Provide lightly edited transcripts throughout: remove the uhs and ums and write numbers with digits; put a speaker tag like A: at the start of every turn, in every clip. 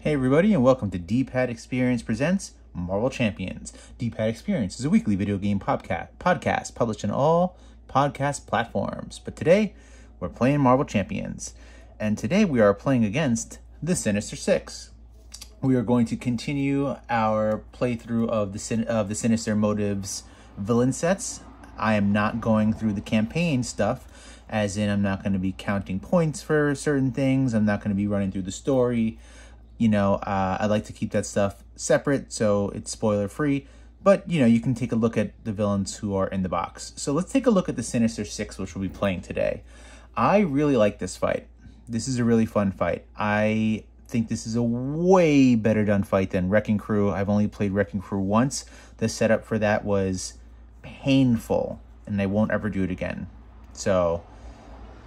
A: Hey everybody, and welcome to Dpad Experience presents Marvel Champions. Dpad Experience is a weekly video game podcast published on all podcast platforms. But today, we're playing Marvel Champions. And today we are playing against the Sinister Six. We are going to continue our playthrough of the Sinister Motives villain sets. I am not going through the campaign stuff, as in I'm not going to be counting points for certain things. I'm not going to be running through the story. You know, I like to keep that stuff separate so it's spoiler free. But, you know, you can take a look at the villains who are in the box. So let's take a look at the Sinister Six, which we'll be playing today. I really like this fight. This is a really fun fight. I think this is a way better done fight than Wrecking Crew. I've only played Wrecking Crew once. The setup for that was painful, and I won't ever do it again. So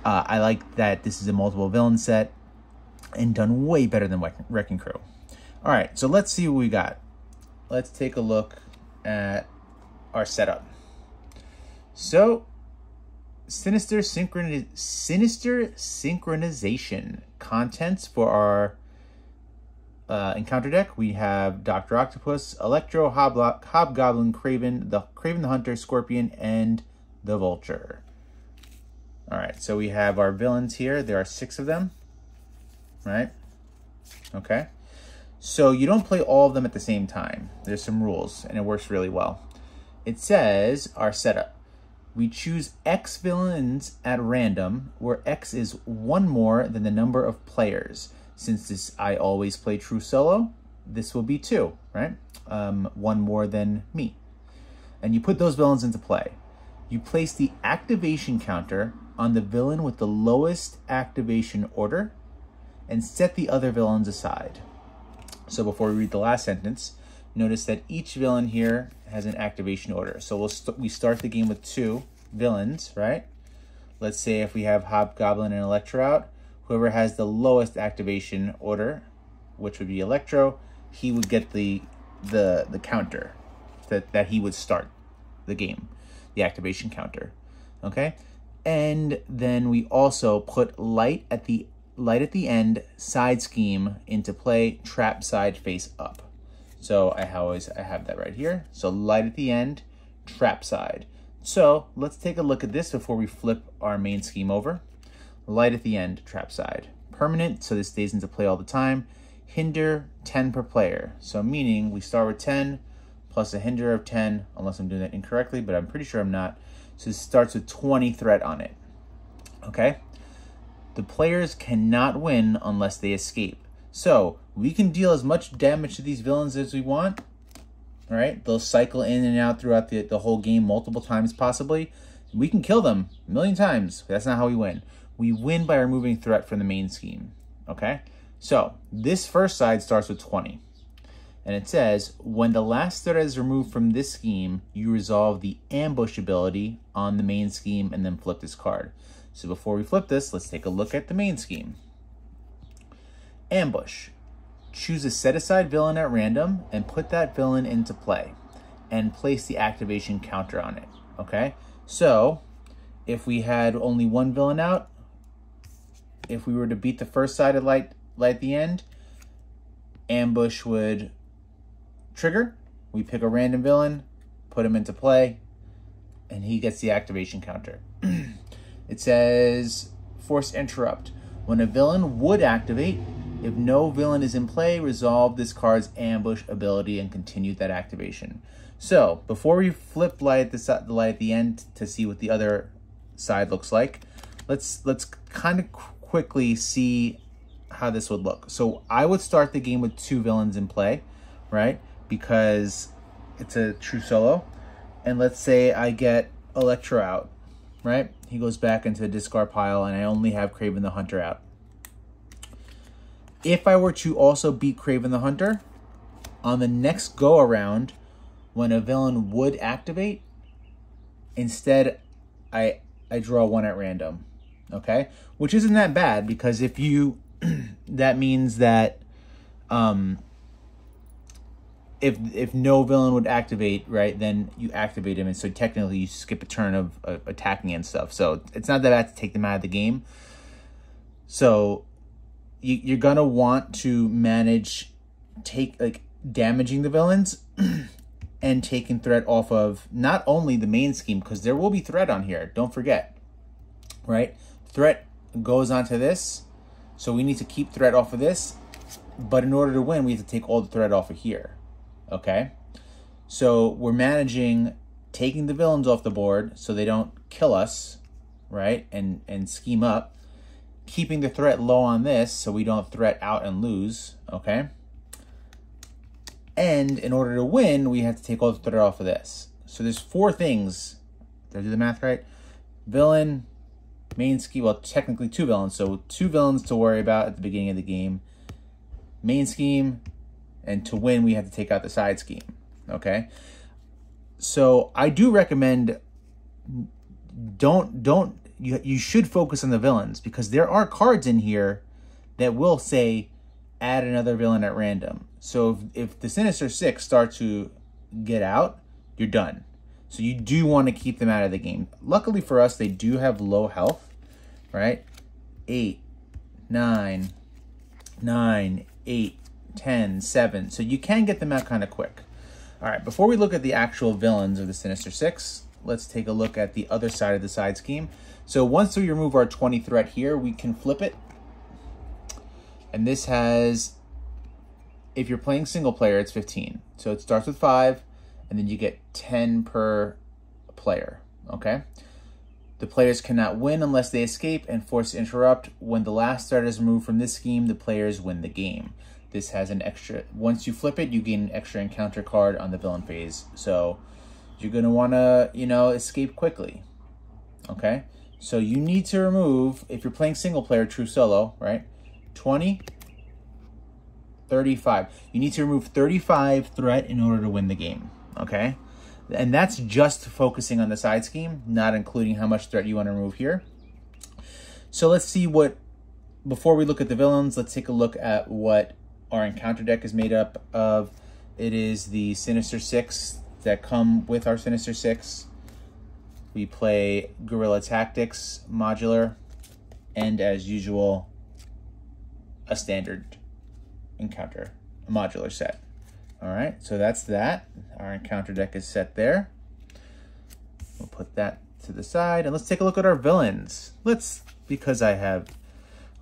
A: I like that this is a multiple villain set and done way better than Wrecking Crew. All right, so let's see what we got. Let's take a look at our setup. So, Sinister Synchronization. Contents for our encounter deck. We have Dr. Octopus, Electro, Hobgoblin, Kraven the Hunter, Scorpion, and the Vulture. All right, so we have our villains here. There are 6 of them. Right? Okay. So you don't play all of them at the same time. There's some rules, and it works really well. It says our setup. We choose X villains at random, where X is 1 more than the number of players. Since I always play true solo, this will be 2, right? 1 more than me. And you put those villains into play. You place the activation counter on the villain with the lowest activation order, and set the other villains aside. So before we read the last sentence, notice that each villain here has an activation order. So we start the game with 2 villains, right? Let's say if we have Hobgoblin and Electro out, whoever has the lowest activation order, which would be Electro, he would get the counter that he would start the game, the activation counter, okay? And then we also put light at the end side scheme into play, trap side face up. So I have that right here. So light at the end, trap side. So let's take a look at this before we flip our main scheme over. Light at the end, trap side. Permanent, so this stays into play all the time. Hinder, 10 per player. So meaning we start with 10 plus a hinder of 10, unless I'm doing that incorrectly, but I'm pretty sure I'm not. So it starts with 20 threat on it, okay? The players cannot win unless they escape. So we can deal as much damage to these villains as we want. All right, they'll cycle in and out throughout the whole game multiple times possibly. We can kill them a million times. That's not how we win. We win by removing threat from the main scheme. Okay, so this first side starts with 20. And it says, when the last threat is removed from this scheme, you resolve the ambush ability on the main scheme and then flip this card. So before we flip this, let's take a look at the main scheme. Ambush. Choose a set-aside villain at random and put that villain into play and place the activation counter on it, okay? So if we had only 1 villain out, if we were to beat the first side of light at the end, ambush would trigger. We pick a random villain, put him into play, and he gets the activation counter. It says, force interrupt. When a villain would activate, if no villain is in play, resolve this card's ambush ability and continue that activation. So, before we flip the light at the end to see what the other side looks like, let's kind of quickly see how this would look. So, I would start the game with 2 villains in play, right? Because it's a true solo. And let's say I get Electro out, right? He goes back into the discard pile, and I only have Kraven the Hunter out. If I were to also beat Kraven the Hunter, on the next go-around, when a villain would activate, instead, I draw 1 at random, okay? Which isn't that bad, because if you... that means that... If no villain would activate, right, then you activate him, and so technically you skip a turn of attacking and stuff. So it's not that bad to take them out of the game. So you're going to want to manage damaging the villains and taking threat off of not only the main scheme, because there will be threat on here, don't forget, right? Threat goes onto this, so we need to keep threat off of this, but in order to win, we have to take all the threat off of here, okay? So we're managing taking the villains off the board so they don't kill us, right, and scheme up, keeping the threat low on this so we don't threat out and lose, okay? And in order to win, we have to take all the threat off of this. So there's 4 things. Did I do the math right? Villain, main scheme, well, technically 2 villains. So 2 villains to worry about at the beginning of the game. Main scheme, and to win, we have to take out the side scheme, okay? So I do recommend you should focus on the villains, because there are cards in here that will say add another villain at random. So if the Sinister Six start to get out, you're done. So you do want to keep them out of the game. Luckily for us, they do have low health, right? 8, 9, 8, 10, 7. So you can get them out kind of quick. All right, before we look at the actual villains of the Sinister Six, let's take a look at the other side of the side scheme. So once we remove our 20 threat here, we can flip it. And this has, if you're playing single player, it's 15. So it starts with 5, and then you get 10 per player, okay? The players cannot win unless they escape and force to interrupt. When the last threat is removed from this scheme, the players win the game. This has an extra, once you flip it, you gain an extra encounter card on the villain phase. So you're gonna wanna, escape quickly, okay? So you need to remove, if you're playing single player, true solo, right? 20, 35. You need to remove 35 threat in order to win the game, okay? And that's just focusing on the side scheme, not including how much threat you want to remove here. So let's see what, before we look at the villains, let's take a look at what our encounter deck is made up of. It is the Sinister Six that come with our Sinister Six. We play Guerrilla Tactics modular, and as usual, a standard encounter, a modular set. All right, so that's that. Our encounter deck is set there. We'll put that to the side, and let's take a look at our villains. Because I have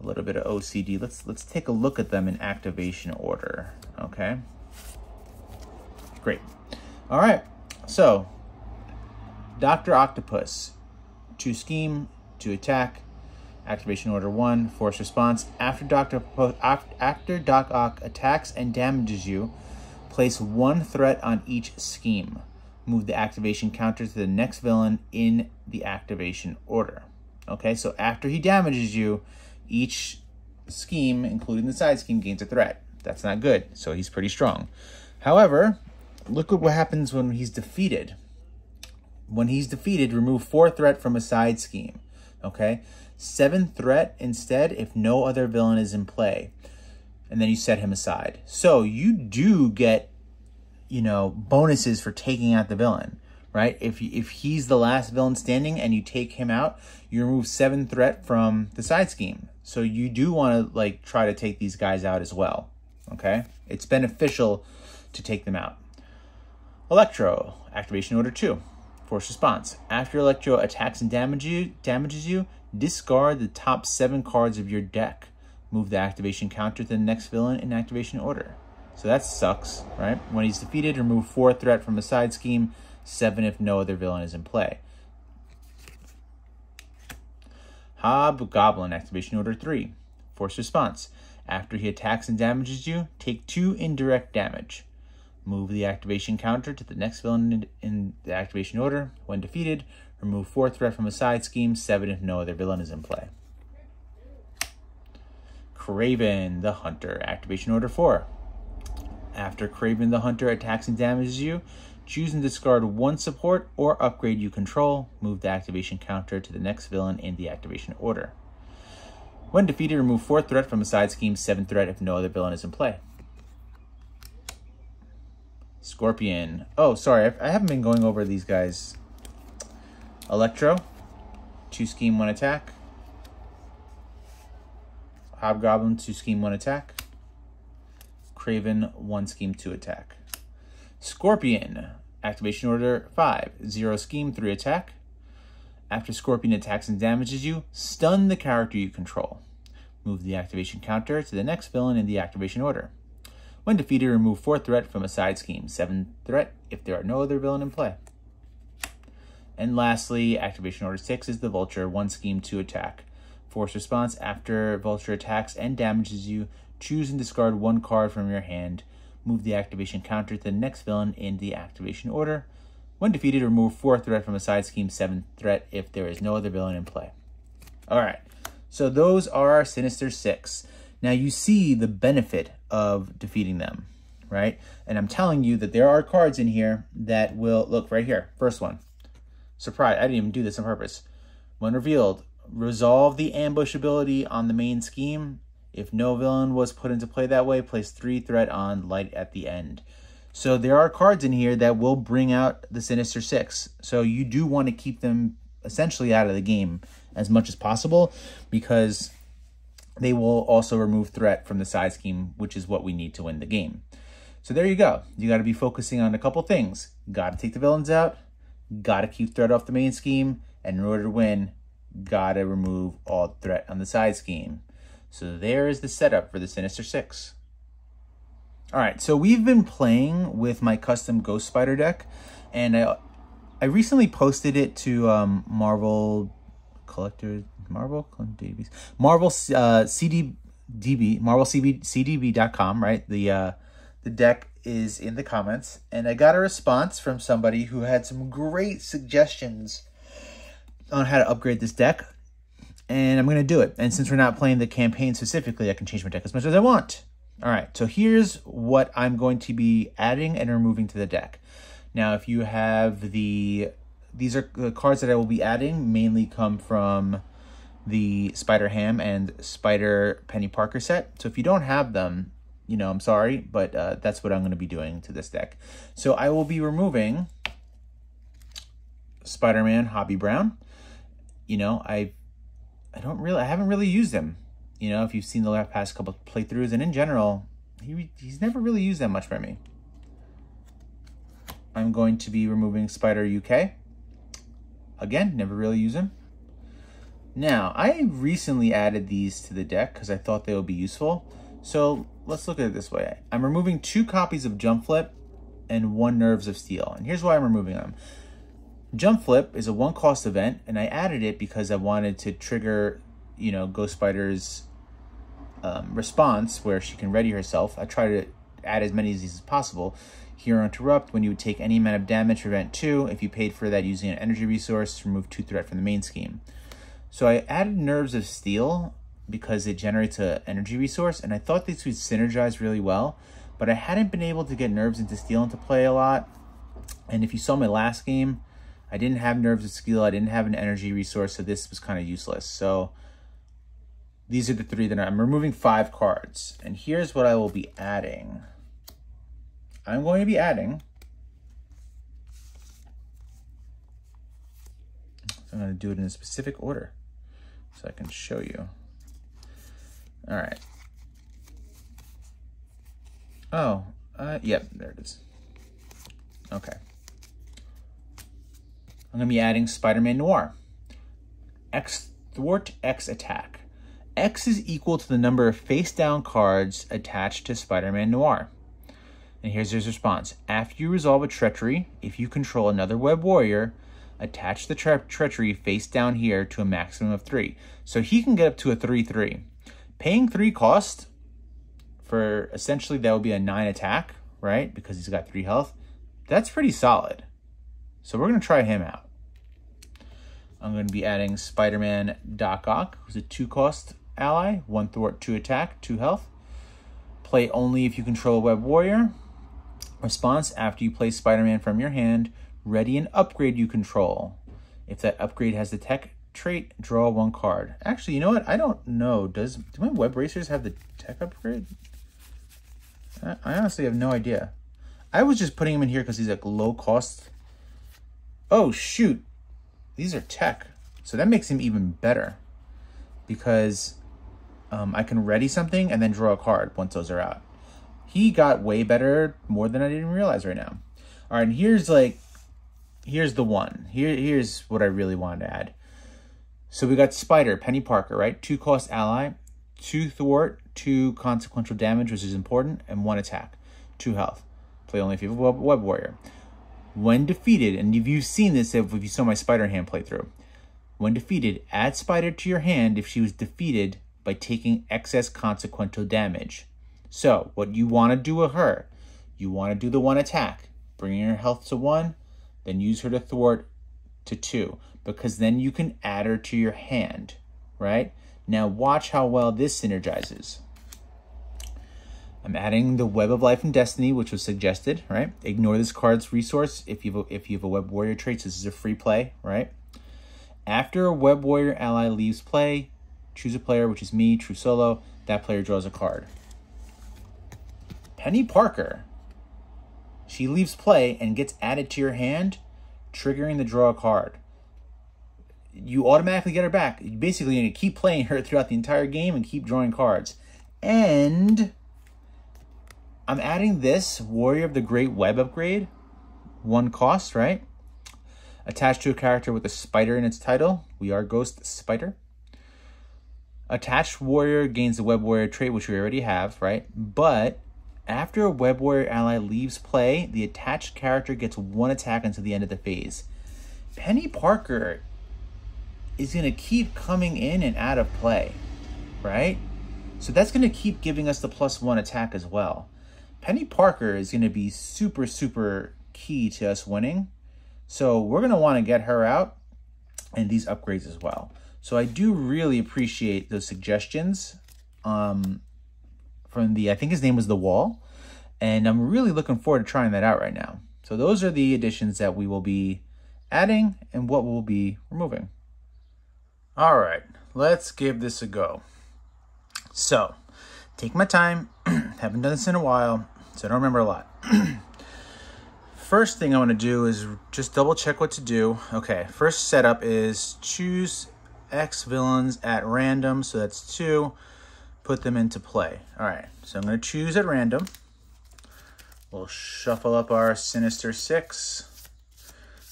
A: a little bit of OCD, let's take a look at them in activation order, okay? Great. All right, so Dr. Octopus, 2 scheme, 2 attack, activation order 1, force response. After Doc Ock attacks and damages you, place 1 threat on each scheme. Move the activation counter to the next villain in the activation order. Okay, so after he damages you, each scheme, including the side scheme, gains a threat. That's not good, so he's pretty strong. However, look at what happens when he's defeated. When he's defeated, remove 4 threat from a side scheme. Okay, 7 threat instead if no other villain is in play. And then you set him aside. So you do get, bonuses for taking out the villain, right? If he's the last villain standing and you take him out, you remove 7 threat from the side scheme. So you do want to try to take these guys out as well, okay? It's beneficial to take them out. Electro, activation order 2, force response. After Electro attacks and damages you, discard the top 7 cards of your deck. Move the activation counter to the next villain in activation order. So that sucks, right? When he's defeated, remove 4 threat from a side scheme, 7 if no other villain is in play. Hobgoblin, activation order 3, force response. After he attacks and damages you, take 2 indirect damage. Move the activation counter to the next villain in the activation order. When defeated, remove 4 threat from a side scheme, 7 if no other villain is in play. Kraven the Hunter, activation order 4. After Kraven the Hunter attacks and damages you, choose and discard 1 support or upgrade you control. Move the activation counter to the next villain in the activation order. When defeated, remove 4 threat from a side scheme, 7 threat if no other villain is in play. Scorpion. Oh, sorry, I haven't been going over these guys. Electro, 2 scheme, 1 attack. Hobgoblin, 2 scheme, 1 attack. Craven, 1 scheme, 2 attack. Scorpion, activation order 5, 0 scheme, 3 attack. After Scorpion attacks and damages you, stun the character you control. Move the activation counter to the next villain in the activation order. When defeated, remove 4 threat from a side scheme, 7 threat if there are no other villain in play. And lastly, activation order 6 is the Vulture, 1 scheme, 2 attack. Force response, after Vulture attacks and damages you, choose and discard 1 card from your hand. Move the activation counter to the next villain in the activation order. When defeated, remove 4 threat from a side scheme, 7 threat if there is no other villain in play. Alright, so those are our Sinister Six. Now you see the benefit of defeating them, right? And I'm telling you that there are cards in here that will, look right here, first one. Surprise, I didn't even do this on purpose. When revealed, resolve the ambush ability on the main scheme. If no villain was put into play that way, place 3 threat on light at the end. So there are cards in here that will bring out the Sinister Six. So you do want to keep them essentially out of the game as much as possible, because they will also remove threat from the side scheme, which is what we need to win the game. So there you go. You got to be focusing on a couple things. Got to take the villains out. Got to keep threat off the main scheme, and in order to win, got to remove all threat on the side scheme. So there is the setup for the Sinister Six. All right, so we've been playing with my custom Ghost Spider deck, and I recently posted it to Marvel CDB.com, right? The deck is in the comments, and I got a response from somebody who had some great suggestions on how to upgrade this deck, and I'm going to do it. And since we're not playing the campaign specifically, I can change my deck as much as I want. All right, so here's what I'm going to be adding and removing to the deck. Now, if you have these are the cards that I will be adding, mainly come from the Spider Ham and Spider Penny Parker set. So if you don't have them, you know, I'm sorry, but that's what I'm going to be doing to this deck. So I will be removing Spider-Man Hobby Brown. You know, I haven't really used him. You know, if you've seen the past couple of playthroughs, and in general, he's never really used that much by me. I'm going to be removing Spider UK. Again, never really use him. Now, I recently added these to the deck because I thought they would be useful. So let's look at it this way. I'm removing 2 copies of Jump Flip and 1 Nerves of Steel. And here's why I'm removing them. Jump Flip is a 1-cost event, and I added it because I wanted to trigger, you know, Ghost Spider's response where she can ready herself. I try to add as many of these as possible. Hero Interrupt, when you would take any amount of damage, prevent 2. If you paid for that using an energy resource, remove 2 threat from the main scheme. So I added Nerves of Steel because it generates an energy resource, and I thought these would synergize really well, but I hadn't been able to get Nerves into Steel into play a lot. And if you saw my last game, I didn't have Nerves of Steel, I didn't have an energy resource, so this was kind of useless. So these are the 3 that I'm removing 5 cards. And here's what I will be adding. I'm going to be adding, I'm going to do it in a specific order so I can show you. All right. Oh, yep, there it is. Okay. I'm going to be adding Spider-Man Noir. X thwart X attack. X is equal to the number of face-down cards attached to Spider-Man Noir. And here's his response. After you resolve a treachery, if you control another web warrior, attach the treachery face down here to a maximum of 3. So he can get up to a 3/3. Paying 3 cost for essentially that would be a 9 attack, right? Because he's got 3 health. That's pretty solid. So we're going to try him out. I'm going to be adding Spider-Man Doc Ock, who's a 2-cost ally, 1 thwart, 2 attack, 2 health. Play only if you control a web warrior. Response, after you play Spider-Man from your hand, ready an upgrade you control. If that upgrade has the tech trait, draw 1 card. Actually, you know what? I don't know. Do my web racers have the tech upgrade? I honestly have no idea. I was just putting him in here because he's like low cost. Oh, shoot. These are tech. So that makes him even better. Because I can ready something and then draw a card once those are out. he got way better, more than I didn't realize right now. All right, and here's the one. Here's what I really wanted to add. So we got Spider, Penny Parker, right? 2 cost ally, 2 thwart, 2 consequential damage, which is important, and 1 attack, 2 health. Play only if you have a web warrior. When defeated, and if you've seen this, if you saw my Spider hand playthrough, when defeated, add Spider to your hand if she was defeated by taking excess consequential damage. So what you want to do with her, you want to do the 1 attack, bringing her health to 1, then use her to thwart to 2, because then you can add her to your hand, right? Now watch how well this synergizes. I'm adding the Web of Life and Destiny, which was suggested, right? Ignore this card's resource if you have a Web Warrior trait. So this is a free play, right? After a Web Warrior ally leaves play, choose a player, which is me, true solo. That player draws a card. Penny Parker. She leaves play and gets added to your hand, triggering the draw card. You automatically get her back. You basically need to keep playing her throughout the entire game and keep drawing cards. And I'm adding this Warrior of the Great Web upgrade. 1 cost, right? Attached to a character with a spider in its title. We are Ghost Spider. Attached warrior gains the Web Warrior trait, which we already have, right? But after a Web Warrior ally leaves play, the attached character gets 1 attack until the end of the phase. Penny Parker is going to keep coming in and out of play, right? So that's going to keep giving us the +1 attack as well. Penny Parker is going to be super, super key to us winning. So we're going to want to get her out and these upgrades as well. So I do really appreciate those suggestions from I think his name was The Wall. And I'm really looking forward to trying that out right now. So those are the additions that we will be adding and what we'll be removing. All right, let's give this a go. So, take my time. Haven't done this in a while, so I don't remember a lot. First thing I want to do is just double check what to do. Okay, first setup is choose X villains at random, so that's 2. Put them into play. All right, so I'm going to choose at random. We'll shuffle up our Sinister Six.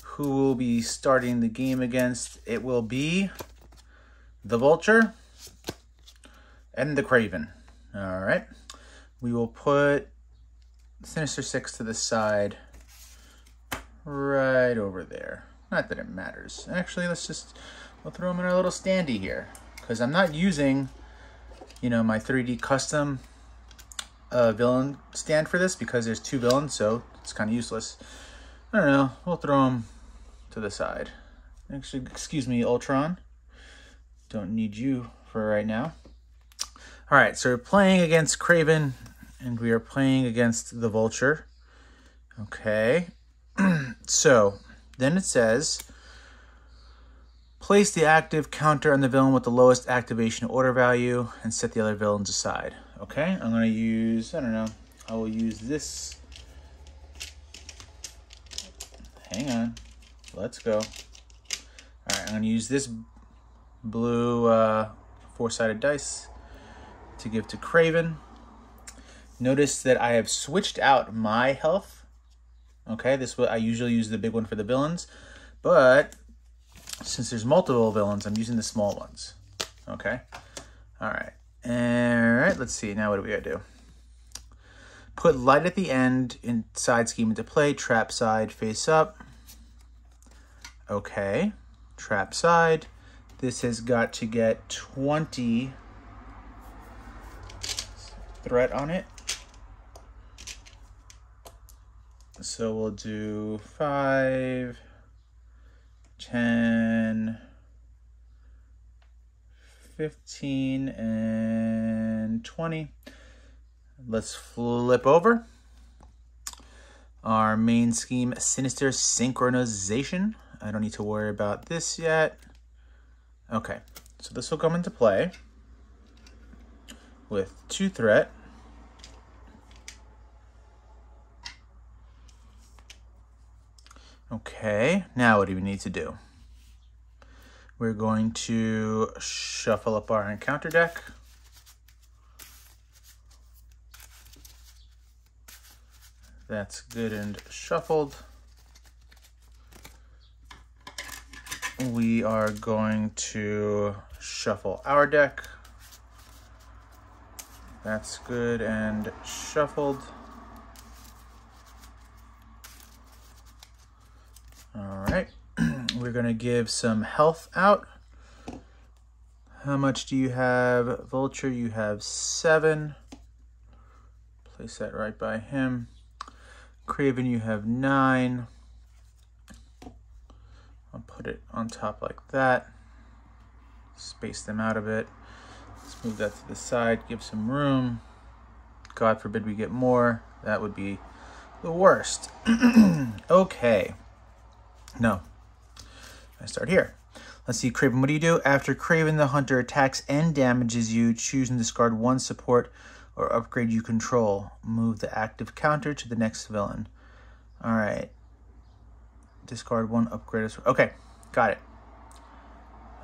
A: Who will be starting the game against? It will be the Vulture and the Craven. All right. We will put Sinister Six to the side right over there. Not that it matters. Actually, we'll throw them in our little standee here because I'm not using, my 3D custom villain stand for this because there's 2 villains, so it's kind of useless. I don't know. We'll throw them to the side. Actually, excuse me, Ultron. Don't need you for right now. All right, so we're playing against Craven, and we are playing against the Vulture. Okay. So, then it says, place the active counter on the villain with the lowest activation order value, and set the other villains aside. Okay, I'm going to use, I will use this. Hang on. Let's go. All right, I'm going to use this blue 4-sided dice to give to Craven. Notice that I have switched out my health. Okay, I usually use the big one for the villains, but since there's multiple villains, I'm using the small ones. Okay, all right. Let's see. Now what do we gotta do? Put light at the end in side scheme into play. Trap side face up. Okay, trap side. This has got to get 20 threat on it. So we'll do 5, 10, 15, and 20. Let's flip over. Our main scheme, Sinister Synchronization. I don't need to worry about this yet. Okay, so this will come into play with 2 threat. Okay, now what do we need to do? We're going to shuffle up our encounter deck. That's good and shuffled. We are going to shuffle our deck. That's good and shuffled. All right, we're gonna give some health out. How much do you have? Vulture, you have 7. Place that right by him. Craven, you have 9. I'll put it on top like that. Space them out a bit. Let's move that to the side, give some room. God forbid we get more. That would be the worst. Okay. No. I start here. Let's see, Craven, what do you do? After Craven the Hunter attacks and damages you, choose and discard 1 support or upgrade you control. Move the active counter to the next villain. All right. Discard 1, upgrade. Okay, got it.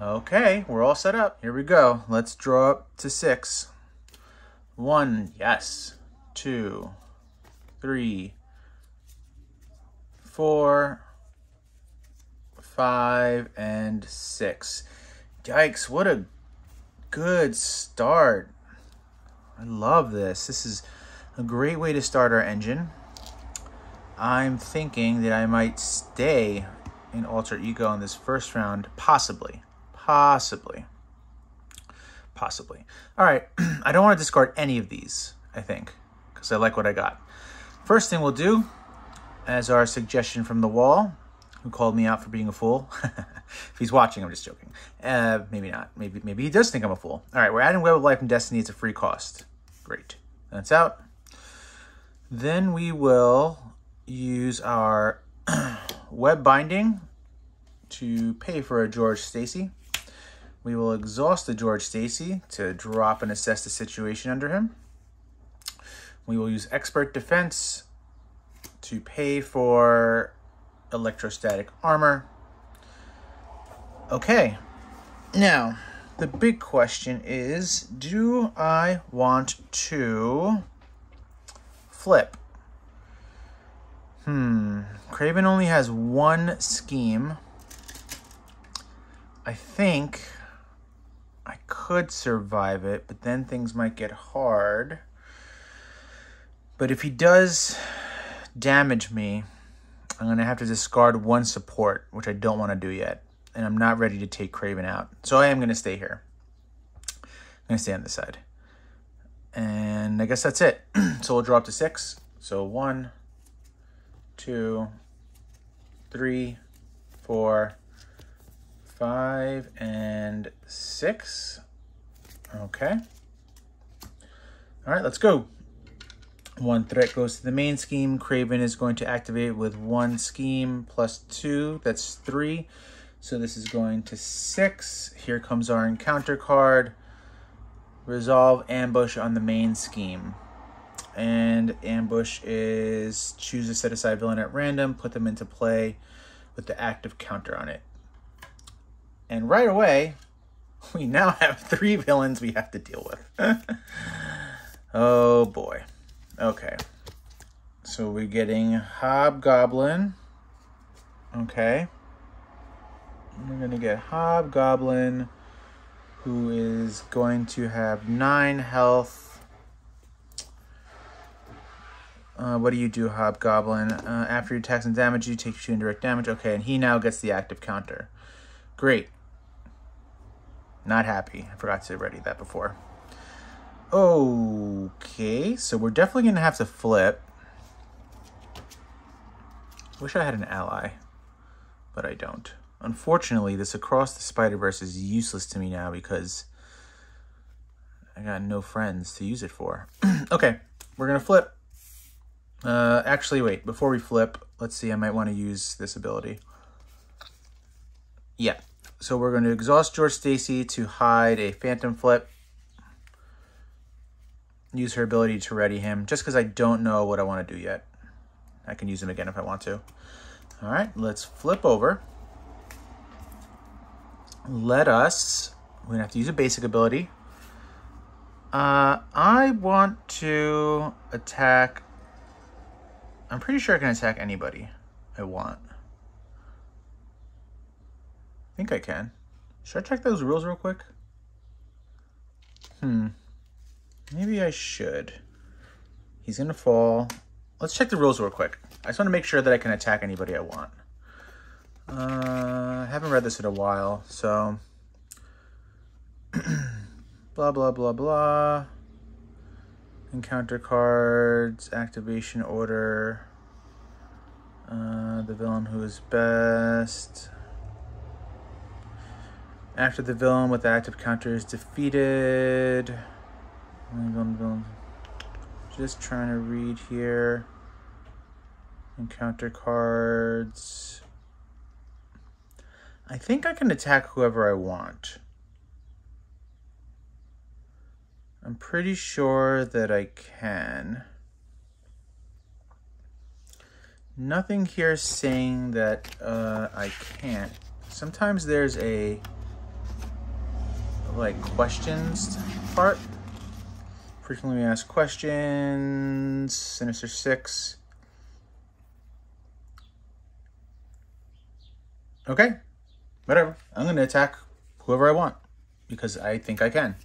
A: Okay, we're all set up. Here we go. Let's draw up to 6. 1, yes. 2, 3, 4, 5, and 6. Yikes, what a good start. I love this. This is a great way to start our engine. I'm thinking that I might stay in Alter Ego in this first round, possibly. Possibly. All right, I don't want to discard any of these, I think, because I like what I got. First thing we'll do, as our suggestion from the wall, who called me out for being a fool. If he's watching, I'm just joking. Maybe not. Maybe he does think I'm a fool. All right, we're adding Web of Life and Destiny. It's a free cost. Great. That's out. Then we will use our web binding to pay for a George Stacy. We will exhaust the George Stacy to drop and assess the situation under him. We will use Expert Defense to pay for electrostatic armor. Okay, now the big question is, do I want to flip? Craven only has 1 scheme. I think I could survive it, but then things might get hard. But if he does damage me, I'm going to have to discard 1 support, which I don't want to do yet. And I'm not ready to take Craven out. So I am going to stay here. I'm going to stay on this side. And I guess that's it. So we'll draw up to 6. So 1, 2, 3, 4, 5, and 6. Okay. All right, let's go. 1 threat goes to the main scheme. Craven is going to activate with 1 scheme plus 2. That's 3. So this is going to 6. Here comes our encounter card. Resolve ambush on the main scheme. And ambush is choose a set aside villain at random, put them into play with the active counter on it. And right away, we now have 3 villains we have to deal with. Oh boy. Okay. So we're getting Hobgoblin. Okay. We're going to get Hobgoblin, who is going to have 9 health. What do you do, Hobgoblin? After your attacks and damage, you take 2 indirect damage. Okay, and he now gets the active counter. Great. Not happy. I forgot to ready that before. Okay, so we're definitely going to have to flip. Wish I had an ally, but I don't. Unfortunately, this Across the Spider-Verse is useless to me now because I got no friends to use it for. Okay, we're going to flip. Actually, wait, before we flip, let's see, I might want to use this ability. Yeah, so we're going to exhaust George Stacy to hide a Phantom Flip. Use her ability to ready him, just because I don't know what I want to do yet. I can use him again if I want to. All right, let's flip over. We're going to have to use a basic ability. I want to attack I'm pretty sure I can attack anybody I want. I think I can. Should I check those rules real quick? Maybe I should. He's gonna fall. Let's check the rules real quick. I just want to make sure that I can attack anybody I want. I haven't read this in a while, so... blah, blah, blah, blah. Encounter cards, activation order. The villain who is best. After the villain with the active counter is defeated. Just trying to read here. Encounter cards. I think I can attack whoever I want. I'm pretty sure that I can. Nothing here saying that I can't. Sometimes there's a like questions part. Frequently asked questions. Sinister Six. Okay, whatever. I'm gonna attack whoever I want because I think I can.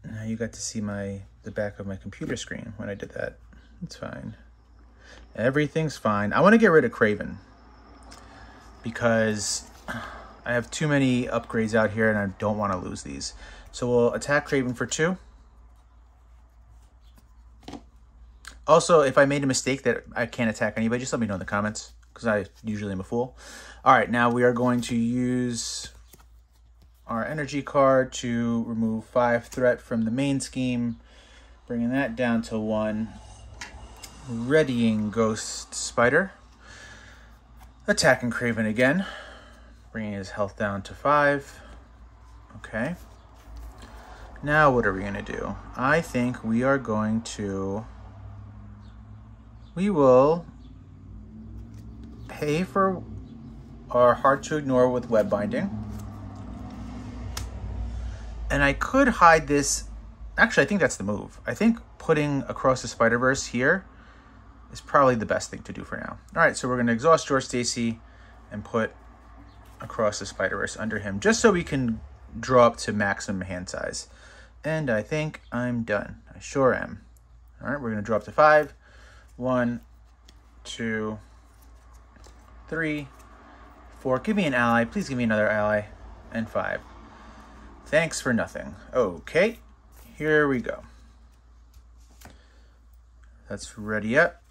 A: Now you got to see the back of my computer screen when I did that. It's fine. Everything's fine. I want to get rid of Kraven because I have too many upgrades out here and I don't want to lose these. So we'll attack Kraven for 2. Also, if I made a mistake that I can't attack anybody, just let me know in the comments because I usually am a fool. All right, now we are going to use our energy card to remove 5 threat from the main scheme, bringing that down to 1. Readying Ghost Spider. Attacking Kraven again, bringing his health down to 5. Okay. Now what are we going to do? I think we are going to... We will pay for our Hard to Ignore with web binding. And I could hide this. Actually, I think that's the move. I think putting Across the Spider-Verse here is probably the best thing to do for now. All right, so we're going to exhaust George Stacy and put Across the Spider-Verse under him just so we can draw up to maximum hand size. And I think I'm done. I sure am. All right, we're going to draw up to 5. 1, 2, 3, 4. Give me an ally. Please give me another ally. And 5. Thanks for nothing. Okay, here we go. That's ready up.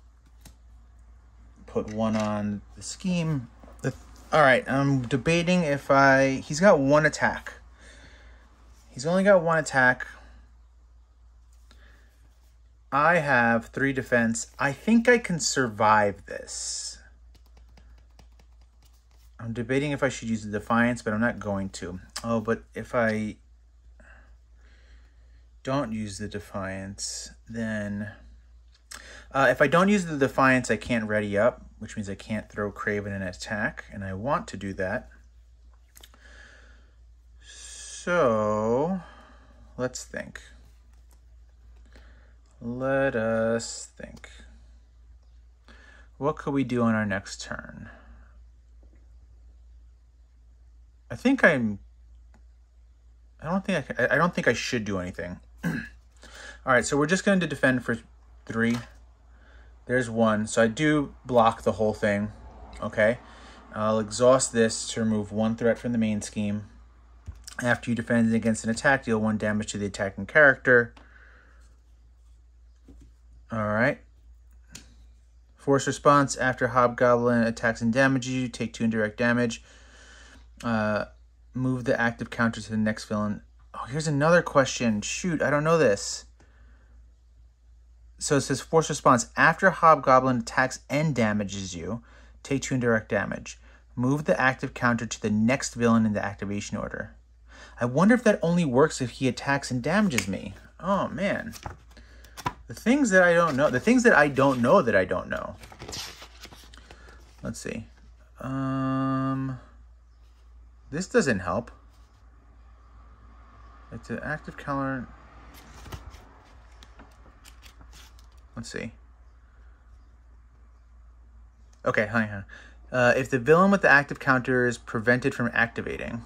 A: Put 1 on the scheme. All right, I'm debating if he's got 1 attack. He's only got 1 attack. I have 3 defense. I think I can survive this. I'm debating if I should use the Defiance, but I'm not going to. Oh, but if I don't use the Defiance, then... if I don't use the Defiance, I can't ready up, which means I can't throw Kraven an attack, and I want to do that. So, let's think. Let us think. What could we do on our next turn? I don't think I should do anything. All right, so we're just going to defend for 3. There's 1, so I do block the whole thing. Okay, I'll exhaust this to remove 1 threat from the main scheme. After you defend against an attack, deal 1 damage to the attacking character. All right. Force response after Hobgoblin attacks and damages you, take 2 indirect damage. Move the active counter to the next villain. Oh, here's another question. Shoot, I don't know this. So it says force response after Hobgoblin attacks and damages you, take 2 indirect damage. Move the active counter to the next villain in the activation order. I wonder if that only works if he attacks and damages me. Oh, man. The things that I don't know. The things that I don't know that I don't know. Let's see. This doesn't help. It's an active counter. Let's see. Okay, hang on. If the villain with the active counter is prevented from activating,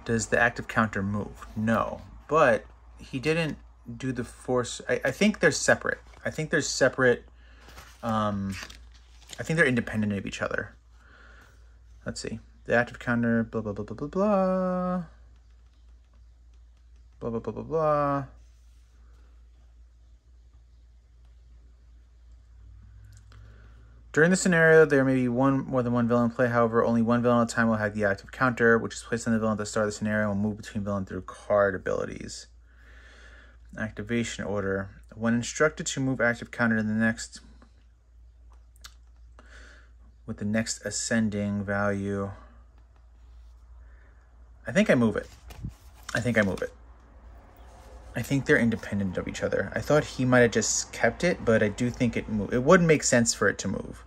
A: does the active counter move? No, but he didn't do the force. I think they're separate. I think they're separate. I think they're independent of each other. Let's see. The active counter, blah, blah, blah, blah, blah, blah. Blah, blah, blah, blah, blah. During the scenario, there may be more than one villain in play. However, only one villain at a time will have the active counter, which is placed on the villain at the start of the scenario and will move between villain through card abilities. Activation order. When instructed to move active counter to the next, with the next ascending value, I think I move it. I think they're independent of each other. I thought he might have just kept it, but I do think it moved. It wouldn't make sense for it to move.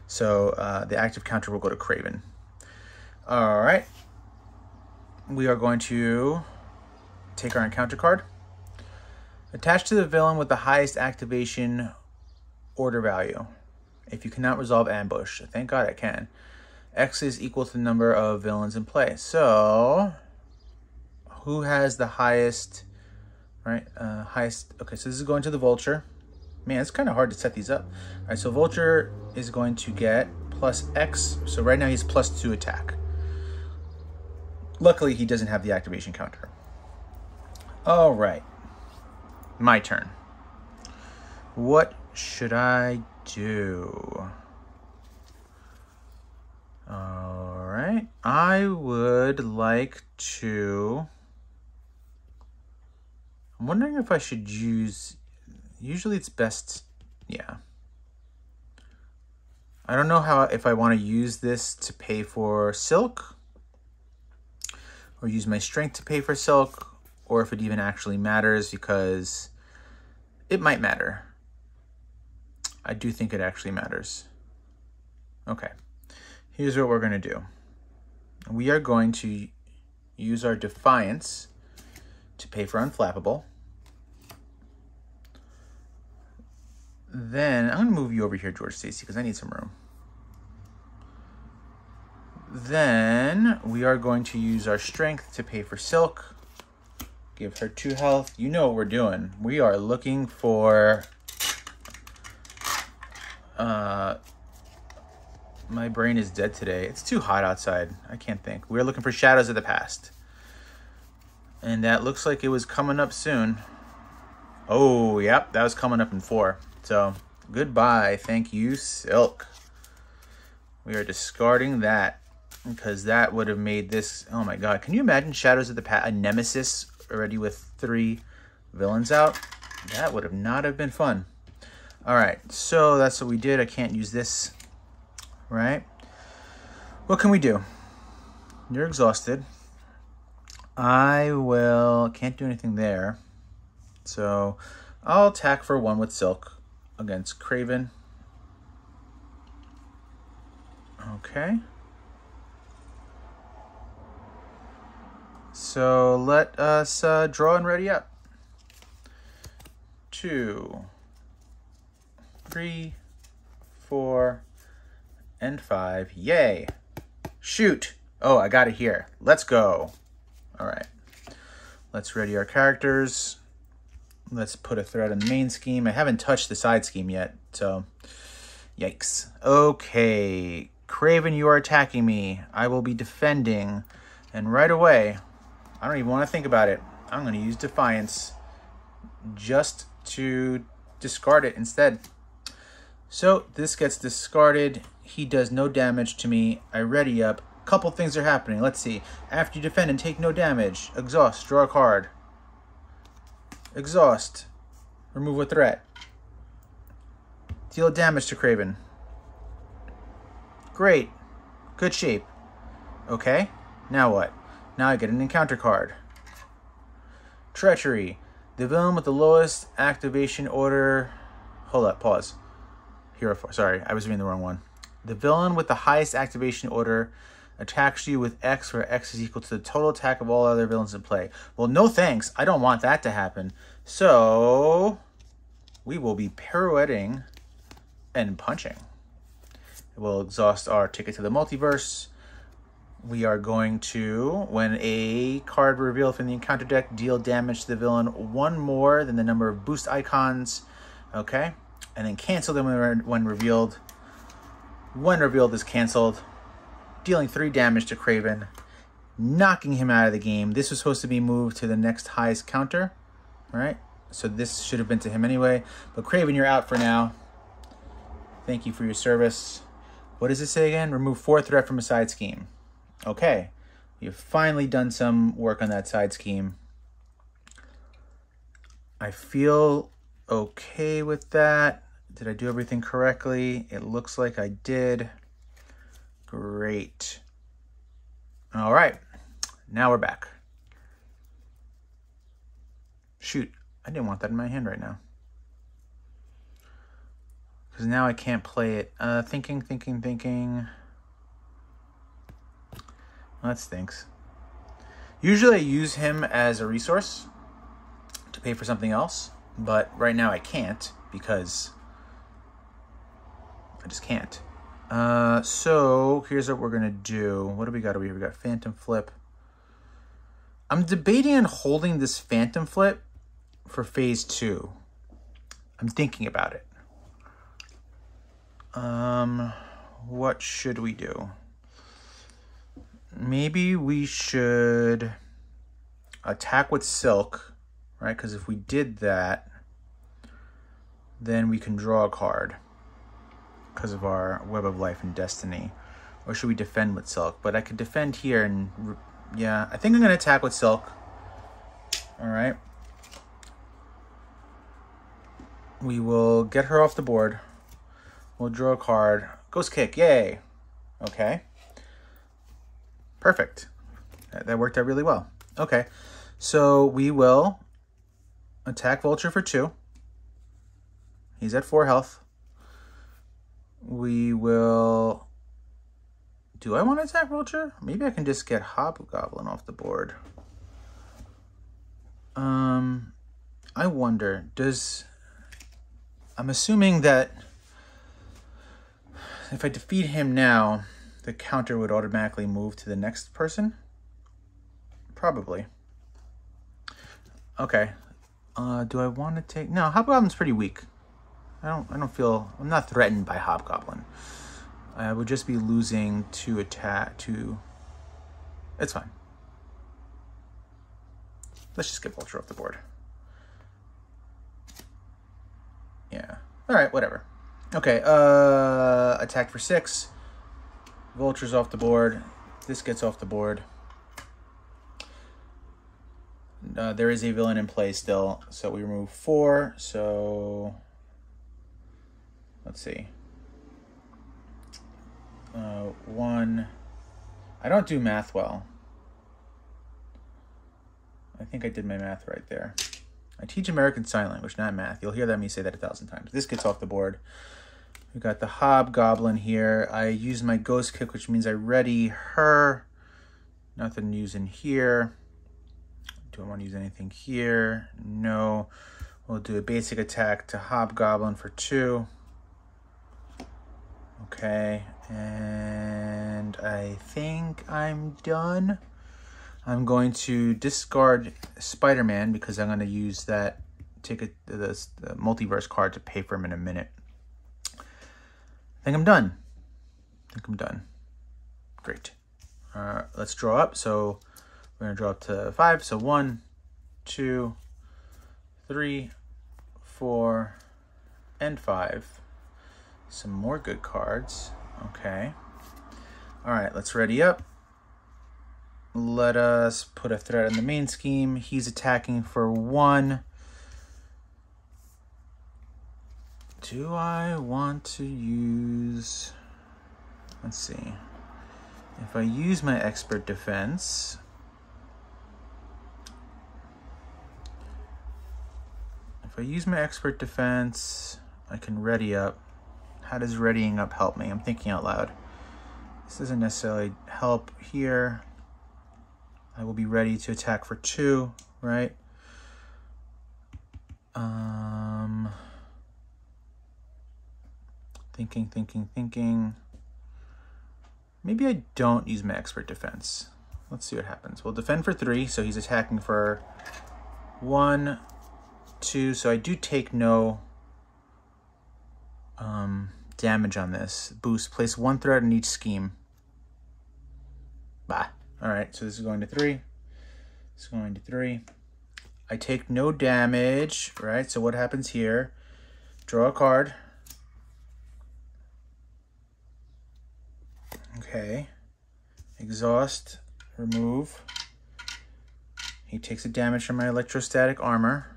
A: So the active counter will go to Kraven. All right. We are going to take our encounter card. Attach to the villain with the highest activation order value. If you cannot resolve ambush. Thank God I can. X is equal to the number of villains in play. So who has the highest... Right, highest. Okay, so this is going to the Vulture. Man, it's kind of hard to set these up. All right, so Vulture is going to get plus X. So right now he's plus 2 attack. Luckily, he doesn't have the activation counter. All right, my turn. What should I do? All right, I would like to... I'm wondering if I should use, usually it's best, yeah. I don't know if I want to use this to pay for Silk, or use my strength to pay for Silk, or if it even actually matters, because it might matter. I do think it actually matters. Okay, here's what we're going to do. We are going to use our Defiance to pay for Unflappable. Then I'm going to move you over here, George Stacy, because I need some room. Then we are going to use our strength to pay for Silk. Give her 2 health. You know what we're doing. We are looking for... my brain is dead today. It's too hot outside. I can't think. We're looking for Shadows of the Past. And that looks like it was coming up soon. Oh, yep. That was coming up in 4. So, goodbye. Thank you, Silk. We are discarding that because that would have made this... Oh my god. Can you imagine Shadows of the Past? A Nemesis already with 3 villains out? That would have not have been fun. Alright, so that's what we did. I can't use this. Right? What can we do? You're exhausted. I will... Can't do anything there. So, I'll attack for 1 with Silk against Kraven. Okay. So, let us draw and ready up. 2, 3, 4, and 5. Yay! Shoot! Oh, I got it here. Let's go. All right. Let's ready our characters. Let's put a threat in the main scheme. I haven't touched the side scheme yet, so yikes. Okay, Kraven, you are attacking me. I will be defending, and right away, I don't even want to think about it. I'm going to use Defiance just to discard it instead. So this gets discarded. He does no damage to me. I ready up. Couple things are happening. Let's see. After you defend and take no damage, exhaust, draw a card. Exhaust. Remove a threat. Deal damage to Kraven. Great. Good shape. Okay. Now what? Now I get an encounter card. Treachery. The villain with the lowest activation order... Hold up. Pause. Hero 4. Sorry. I was reading the wrong one. The villain with the highest activation order attacks you with X, where X is equal to the total attack of all other villains in play. Well, no thanks. I don't want that to happen. So, we will be pirouetting and punching. It will exhaust our ticket to the multiverse. We are going to, when a card revealed from the encounter deck, deal damage to the villain one more than the number of boost icons. Okay, and then cancel them when revealed. When revealed is canceled, dealing 3 damage to Kraven, knocking him out of the game. This was supposed to be moved to the next highest counter, right? So this should have been to him anyway. But Kraven, you're out for now. Thank you for your service. What does it say again? Remove 4 threat from a side scheme. Okay, you've finally done some work on that side scheme. I feel okay with that. Did I do everything correctly? It looks like I did. Great. All right, now we're back. Shoot, I didn't want that in my hand right now. Because now I can't play it. Thinking. Well, that stinks. Usually I use him as a resource to pay for something else, but right now I can't because I just can't. So here's what we're gonna do. What do we got over here? We got Phantom Flip. I'm debating on holding this Phantom Flip for phase 2. I'm thinking about it. What should we do? Maybe we should attack with Silk, right? Because if we did that, then we can draw a card because of our Web of Life and Destiny. Or should we defend with Silk? But I could defend here and, yeah, I think I'm going to attack with Silk. All right. We will get her off the board. We'll draw a card. Ghost Kick, yay. Okay. Perfect. That worked out really well. Okay. So we will attack Vulture for 2. He's at 4 health. We will... Do I want to attack Vulture? Maybe I can just get Hobgoblin off the board. I wonder, does... I'm assuming that if I defeat him now, the counter would automatically move to the next person? Probably. Okay. Do I want to take... No, Hobgoblin's pretty weak. I don't feel... I'm not threatened by Hobgoblin. I would just be losing to attack to... It's fine. Let's just get Vulture off the board. Yeah. Alright, whatever. Okay, attack for 6. Vulture's off the board. This gets off the board. There is a villain in play still, so we remove 4. So let's see. 1. I don't do math well. I think I did my math right there. I teach American Sign Language, not math. You'll hear me say that 1,000 times. This gets off the board. We've got the Hobgoblin here. I use my Ghost Kick, which means I ready her. Nothing using here. Do I want to use anything here? No. We'll do a basic attack to Hobgoblin for 2. Okay. And I think I'm done. I'm going to discard Spider-Man because I'm going to use that ticket, the multiverse card to pay for him in a minute. I think I'm done. Great. Let's draw up. So we're going to draw up to 5. So 1, 2, 3, 4, and 5. Some more good cards. Okay. All right, let's ready up. Let us put a threat in the main scheme. He's attacking for 1. Do I want to use... Let's see. If I use my expert defense... I can ready up. How does readying up help me? I'm thinking out loud. This doesn't necessarily help here. I will be ready to attack for 2, right? Thinking. Maybe I don't use my expert defense. Let's see what happens. We'll defend for 3, so he's attacking for 1, 2. So I do take no damage on this. Boost. Place 1 threat in each scheme. Bah. All right, so this is going to 3. This is going to 3. I take no damage, right? So what happens here? Draw a card. Okay. Exhaust. Remove. He takes a damage from my electrostatic armor.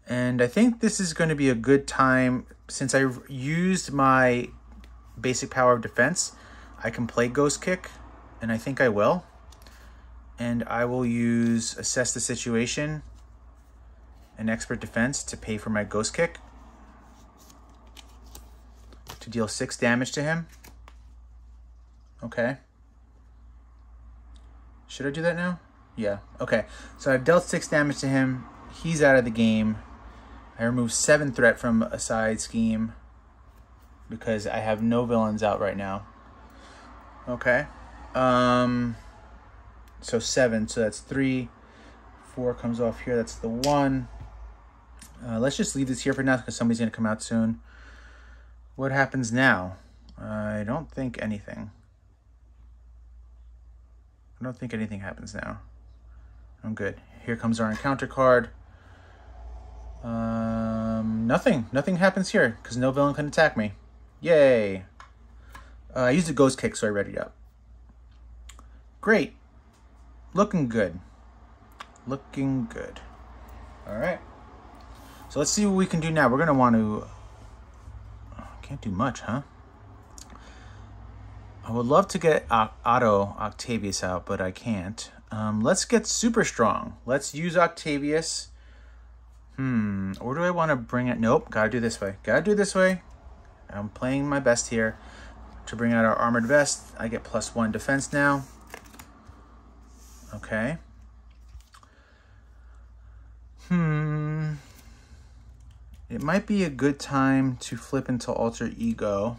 A: And I think this is going to be a good time, since I used my basic power of defense, I can play Ghost Kick, and I think I will. And I will use Assess the Situation and Expert Defense to pay for my Ghost Kick to deal 6 damage to him. Okay. Should I do that now? Yeah. Okay. So I've dealt 6 damage to him. He's out of the game. I remove 7 threat from a side scheme because I have no villains out right now. Okay. So 7. So that's 3. 4 comes off here. That's the 1. Let's just leave this here for now because somebody's going to come out soon. What happens now? I don't think anything. I don't think anything happens now. I'm good. Here comes our encounter card. Nothing happens here because no villain can attack me. Yay. I used a Ghost Kick, so I readied up. Great. Looking good. Looking good. All right. So let's see what we can do now. We're going to want to... Can't do much, huh? I would love to get Otto Octavius out, but I can't. Let's get super strong. Let's use Octavius. Or do I want to bring it? Nope, gotta do this way. Gotta do this way. I'm playing my best here to bring out our armored vest. I get +1 defense now. Okay. It might be a good time to flip into Alter Ego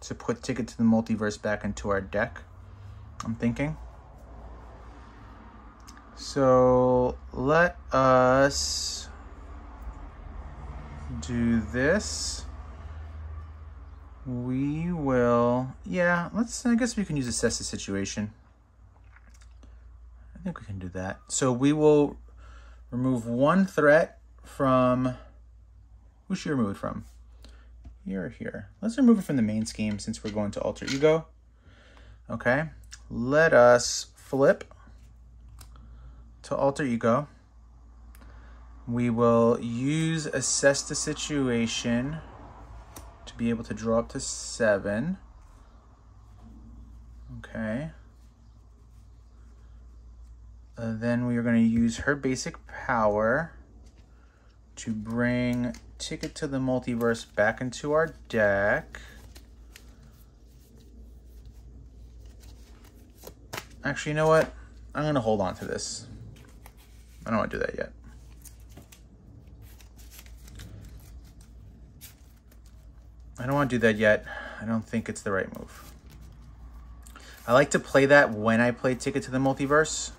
A: to put Ticket to the Multiverse back into our deck, I'm thinking. So let us do this. We will, yeah, I guess we can use Assess the Situation. I think we can do that. So we will remove 1 threat from, who should we remove it from? Here or here? Let's remove it from the main scheme since we're going to Alter Ego. Okay, let us flip to Alter Ego. We will use Assess the Situation to be able to draw up to 7. Okay. Then we are going to use her basic power to bring Ticket to the Multiverse back into our deck. Actually, you know what? I'm going to hold on to this. I don't want to do that yet. I don't want to do that yet. I don't think it's the right move. I like to play that when I play Ticket to the Multiverse.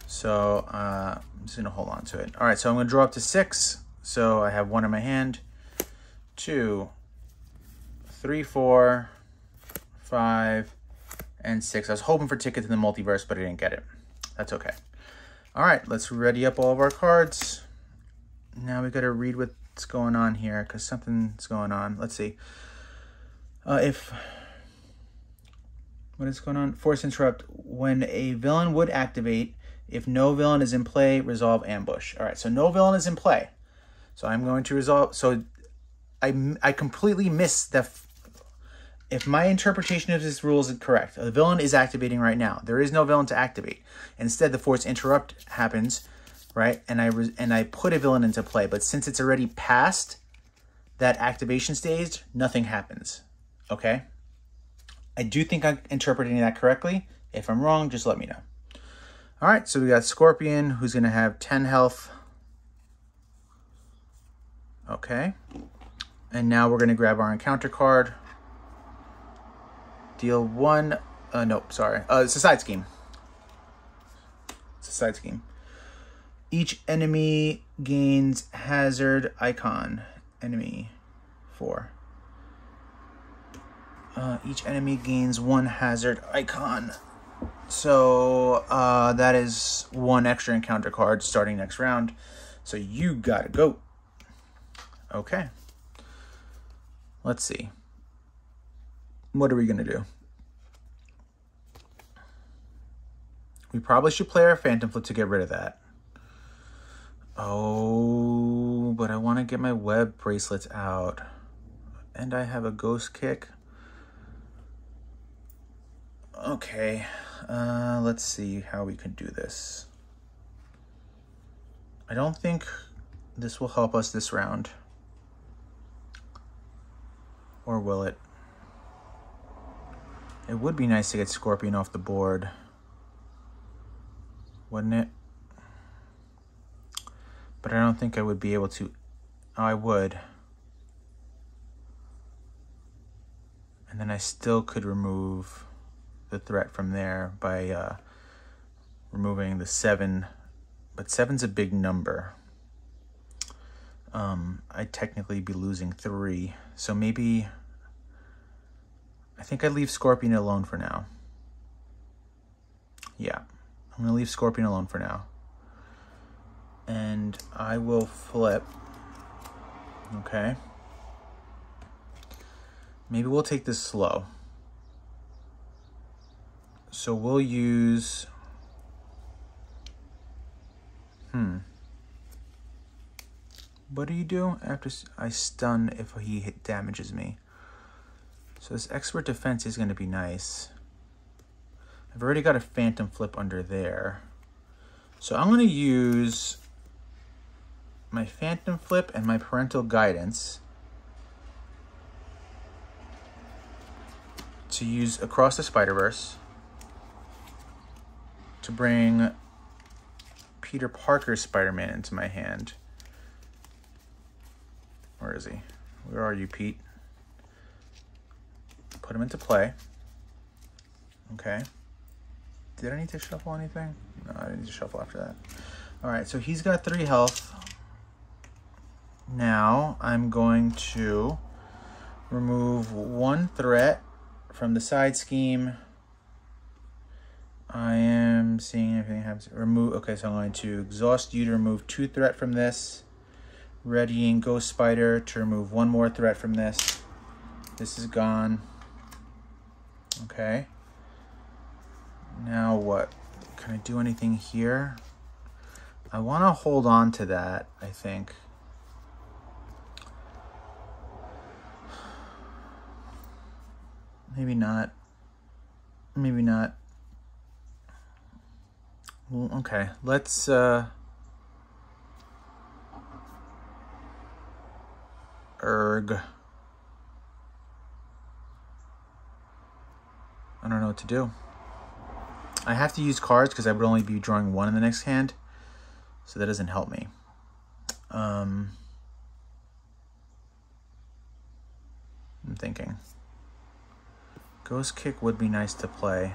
A: So I'm just going to hold on to it. All right, so I'm going to draw up to 6. So I have 1 in my hand. 2, 3, 4, 5, and 6. I was hoping for Ticket to the Multiverse, but I didn't get it. That's okay. All right, let's ready up all of our cards. Now we got to read what's going on here because something's going on. Let's see. What is going on? Force Interrupt. When a villain would activate, if no villain is in play, resolve ambush. All right, so no villain is in play. So I'm going to resolve. So I completely missed the... If my interpretation of this rule is correct, the villain is activating right now. There is no villain to activate. Instead, the Force Interrupt happens, right? And I put a villain into play. But since it's already past that activation stage, nothing happens. Okay? I do think I'm interpreting that correctly. If I'm wrong, just let me know. All right, so we got Scorpion, who's going to have 10 health. Okay. And now we're going to grab our encounter card. Deal one. Nope, sorry. It's a side scheme. It's a side scheme. Each enemy gains hazard icon. Enemy 4. Each enemy gains 1 hazard icon. So that is 1 extra encounter card starting next round. So you gotta go. Okay. Let's see. What are we gonna do? We probably should play our Phantom Flip to get rid of that. Oh, but I want to get my web bracelets out. And I have a ghost kick. Okay, let's see how we can do this. I don't think this will help us this round. Or will it? It would be nice to get Scorpion off the board. Wouldn't it? But I don't think I would be able to. Oh, I would. And then I still could remove the threat from there by removing the 7. But 7's a big number. I'd technically be losing 3. So maybe I think I'd leave Scorpion alone for now. Yeah, I'm going to leave Scorpion alone for now. And I will flip. Okay. Maybe we'll take this slow. So we'll use... What do you do after I stun if he damages me? So this expert defense is going to be nice. I've already got a Phantom Flip under there. So I'm going to use my Phantom Flip and my Parental Guidance to use Across the Spider-Verse to bring Peter Parker's Spider-Man into my hand. Where is he? Where are you, Pete? Put him into play. Okay. Did I need to shuffle anything? No, I didn't need to shuffle after that. All right, so he's got 3 health. Now I'm going to remove 1 threat from the side scheme. I am seeing everything happens. Remove. Okay, so I'm going to exhaust you to remove 2 threat from this. Readying Ghost Spider to remove 1 more threat from this. This is gone. Okay. Now what? Can I do anything here? I want to hold on to that, I think. Maybe not. Maybe not. Well, okay, let's... Erg. I don't know what to do. I have to use cards because I would only be drawing 1 in the next hand. So that doesn't help me. I'm thinking. Ghost Kick would be nice to play.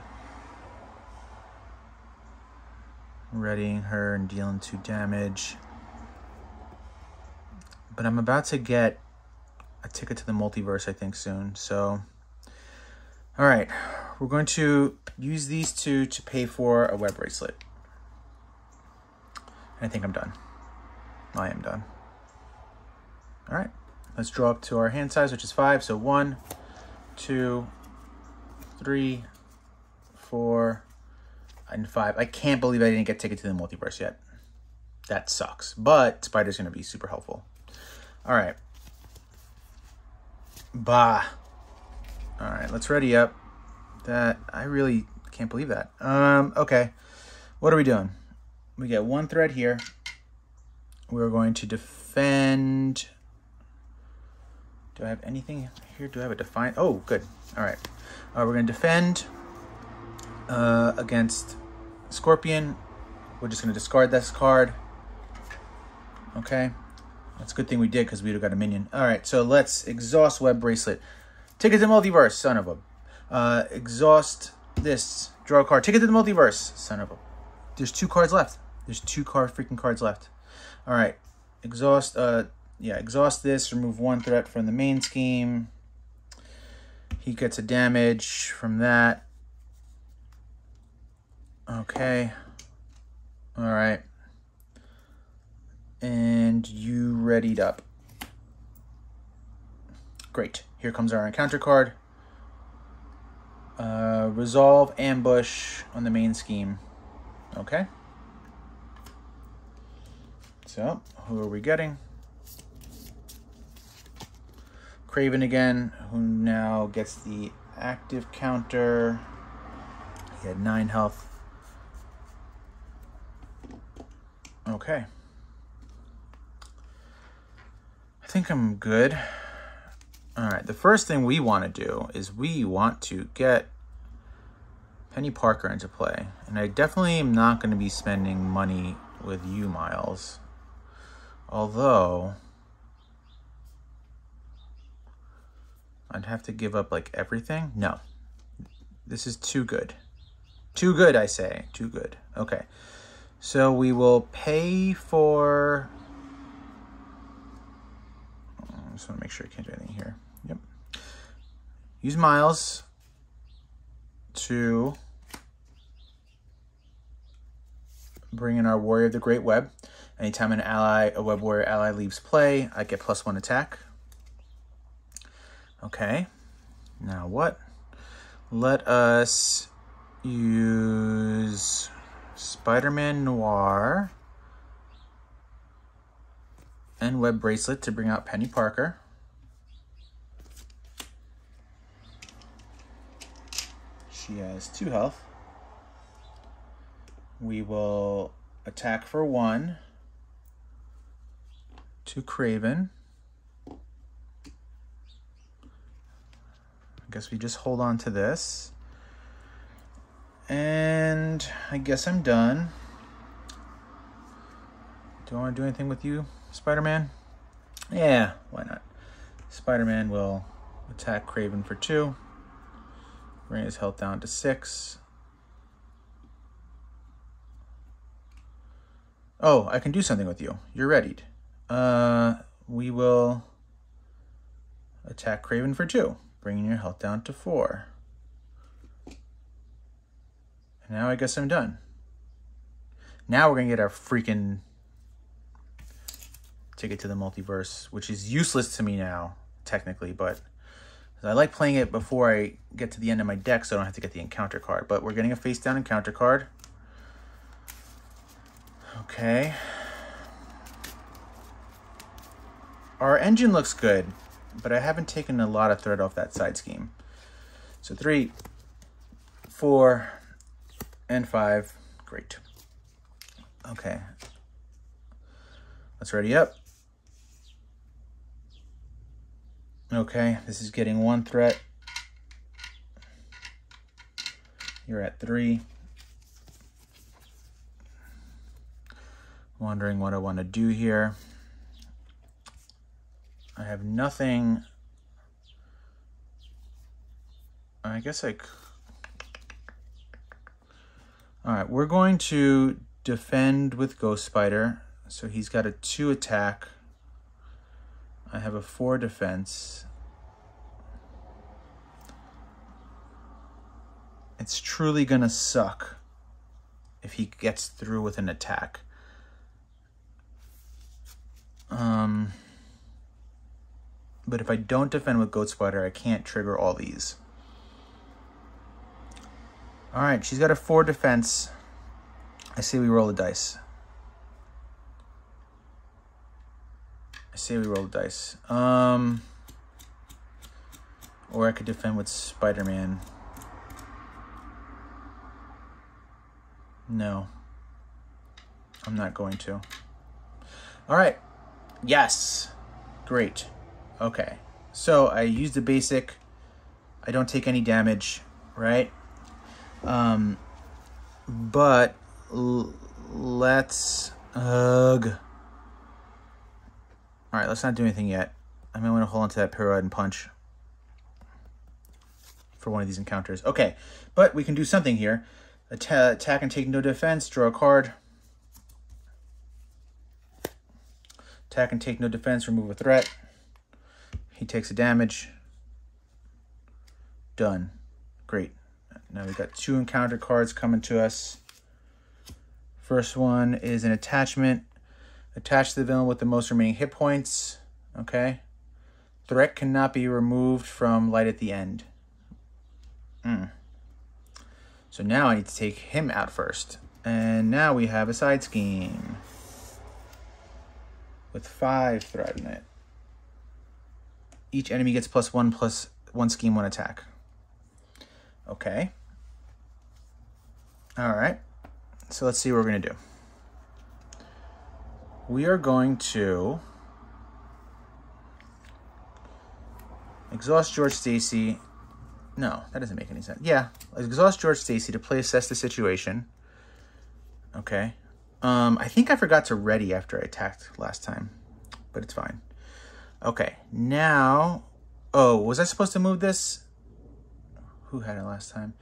A: Readying her and dealing 2 damage. But I'm about to get a ticket to the multiverse, I think, soon. So, all right. We're going to use these 2 to pay for a web bracelet. And I think I'm done. I am done. All right. Let's draw up to our hand size, which is 5. So 1, 2, 3, 4, and 5. I can't believe I didn't get ticket to the multiverse yet. That sucks. But Spider's going to be super helpful. All right. Bah. All right, let's ready up. That, I really can't believe that. Okay. What are we doing? We get 1 thread here. We're going to defend. Do I have anything here? Do I have a define? Oh, good. All right. We're going to defend against Scorpion. We're just going to discard this card. Okay. That's a good thing we did because we'd have got a minion. All right, so let's exhaust Web Bracelet. Ticket to the Multiverse, son of a. Exhaust this. Draw a card. Ticket to the Multiverse, son of a. There's 2 cards left. There's 2 freaking cards left. All right, exhaust. Yeah, exhaust this. Remove 1 threat from the main scheme. He gets a damage from that. Okay. All right. And you readied up. Great. Here comes our encounter card. Resolve ambush on the main scheme. Okay. So, who are we getting? Kraven again, who now gets the active counter. He had 9 health. Okay. I think I'm good. All right, the first thing we want to do is we want to get Penny Parker into play. And I definitely am not going to be spending money with you, Miles. Although, I'd have to give up, like, everything? No. This is too good. Too good, I say. Too good. Okay. So we will pay for... I just want to make sure I can't do anything here. Yep. Use Miles to bring in our Warrior of the Great Web. Anytime a Web Warrior ally leaves play, I get +1 attack. Okay. Now what? Let us use Spider-Man Noir and Web Bracelet to bring out Penny Parker. She has 2 health. We will attack for 1 to Kraven. I guess we just hold on to this. And I guess I'm done. Do I want to do anything with you, Spider-Man? Yeah, why not? Spider-Man will attack Kraven for 2. Bring his health down to 6. Oh, I can do something with you. You're readied. We will attack Kraven for 2, bringing your health down to 4. And now I guess I'm done. Now we're going to get our freaking ticket to the multiverse, which is useless to me now, technically, but I like playing it before I get to the end of my deck so I don't have to get the encounter card. But we're getting a face down encounter card. Okay. Our engine looks good, but I haven't taken a lot of threat off that side scheme. So 3, 4, and 5. Great. Okay. Let's ready up. Okay, this is getting 1 threat. You're at 3. Wondering what I want to do here. I have nothing. I guess I... Alright, we're going to defend with Ghost Spider. So he's got a 2 attack. I have a 4 defense. It's truly gonna suck if he gets through with an attack. But if I don't defend with Goat Spider, I can't trigger all these. Alright, she's got a 4 defense. I say we roll the dice. Or I could defend with Spider-Man. No. I'm not going to. Alright. Yes. Great. Okay. So I used the basic. I don't take any damage, right? But let's... All right, let's not do anything yet. I may want to hold on to that pirouette and punch for one of these encounters. Okay, but we can do something here. Attack and take no defense. Draw a card. Attack and take no defense. Remove a threat. He takes a damage. Done. Great. Now we've got 2 encounter cards coming to us. First one is an attachment. Attach the villain with the most remaining hit points. Okay. Threat cannot be removed from light at the end. So now I need to take him out first. And now we have a side scheme with 5 threat in it. Each enemy gets +1 scheme, 1 attack. Okay. All right. So let's see what we're going to do. We are going to exhaust George Stacy. No, that doesn't make any sense. Yeah, exhaust George Stacy to play assess the situation. Okay. I think I forgot to ready after I attacked last time, but it's fine. Okay, now... Oh, was I supposed to move this? Who had it last time?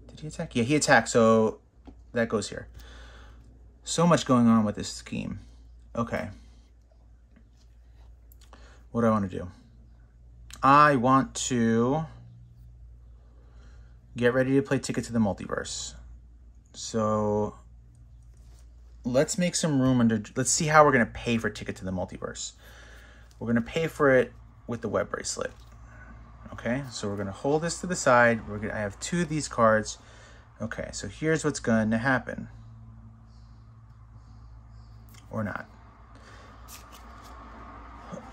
A: Did he attack? Yeah, he attacked, so that goes here. So much going on with this scheme. Okay. What do I want to do? I want to get ready to play Ticket to the Multiverse. So let's make some room under... Let's see how we're going to pay for Ticket to the Multiverse. We're going to pay for it with the web bracelet. Okay, so we're going to hold this to the side. I have 2 of these cards. Okay, so here's what's going to happen. Or not.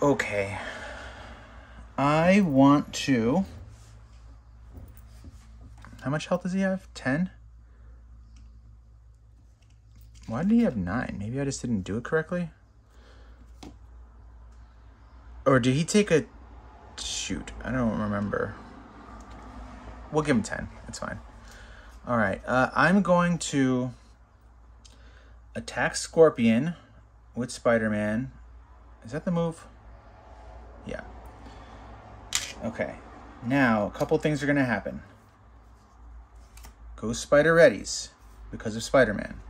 A: Okay. I want to... How much health does he have? 10? Why did he have 9? Maybe I just didn't do it correctly? Or did he take a... Shoot, I don't remember. We'll give him 10. It's fine. All right. I'm going to attack Scorpion with Spider-Man. Is that the move? Yeah. Okay. Now, a couple things are going to happen. Go Spider-Readies because of Spider-Man.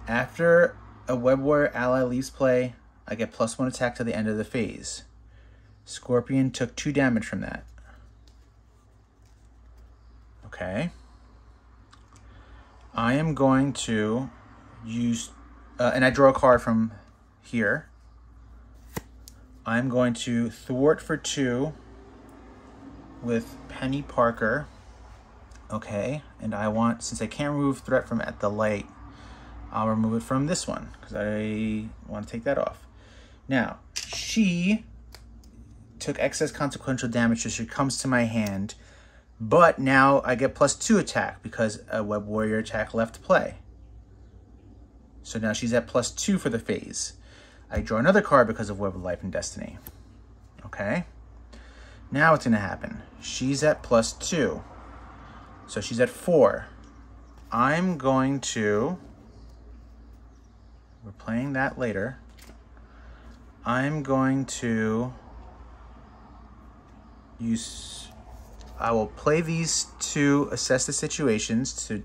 A: After a Web Warrior ally leaves play, I get +1 attack to the end of the phase. Scorpion took 2 damage from that. Okay. I am going to use... and I draw a card from here. I'm going to thwart for 2 with Penny Parker. Okay. And I want... Since I can't remove threat from at the light, I'll remove it from this one because I want to take that off. Now, she took excess consequential damage, so she comes to my hand. But now I get +2 attack because a Web Warrior attack left play. So now she's at +2 for the phase. I draw another card because of Web of Life and Destiny. Okay. Now what's going to happen? She's at +2. So she's at 4. I'm going to... We're playing that later. I'm going to use... I will play these to assess the situations to